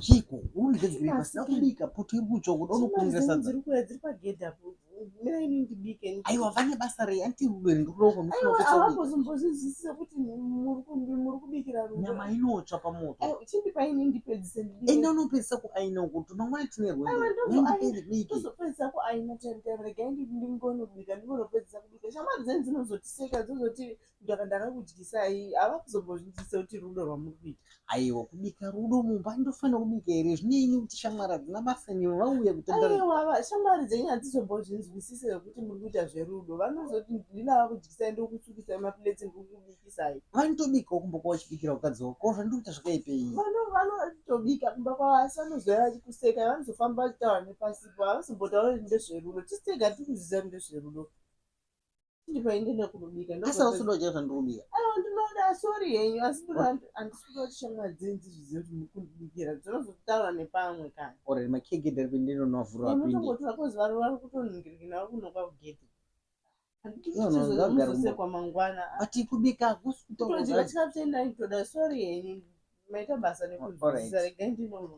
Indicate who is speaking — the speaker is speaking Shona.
Speaker 1: chiko unogadzirira pasina kubika poto iri kutsva kuda unokurira sadza
Speaker 2: dziri pagedhi apo mira ini ndibike
Speaker 1: aiwa vane basa rei anti rudo rindiroko
Speaker 2: hawambozvimbozvizwisisa kuti muri kubikira rudo
Speaker 1: nyama inotsva pamoto
Speaker 2: chindipa ini ndipedzise
Speaker 1: enda unopedzisa kuaina kuti mangwana tine
Speaker 2: ndozopedzisa kuaina rega ndingonobika ndingonopedzisa kubika shamwari dzenyu dzinozotiseka dzozoti ndakakudyisai havakuzombozidzisa kuti rudo rwamuri kuita
Speaker 1: aiwa kubika rudo mumba ndofanira kubika here zvinei kuti shamwari hadzina basa newe vauya
Speaker 2: kutaiwa shamwari dzenyu hadzizombozvinzwisise kuti muri kuita zverudo vanozoti ndinava kudyisai ndokutsukisai mapuleti ndikukubikisai
Speaker 1: vanotobikawo kumba kwavo vachibikira ukadzi wako ko zvandikuita zvakaipei
Speaker 2: vanotobika kumba kwavo asi vanozoya vachikuseka vanozofamba vachitaura nepasipo havazombotaura ndezverudo tisitega tiri kuzviziva kuti ndezverudo chindipa indenda kunobika
Speaker 1: asi ausoda kuchaya zvandikubika
Speaker 2: aiwa ndinoda sori henyu asi handisi kuda kuti shamwari dzenyu dzizvizive kuti muri kundibikira dzinozotaura nepamwe kana
Speaker 1: ore makegedhi ari pendinonovhura
Speaker 2: mutongotora kozi vari kutoningirikina vari kunokwa kugedhi handichizomuzosekwa mangwana
Speaker 1: ati kubika hakusi
Speaker 2: kutojiva chikafu chendai toda sori henyu maita basa nekunzwisisa regai ndinono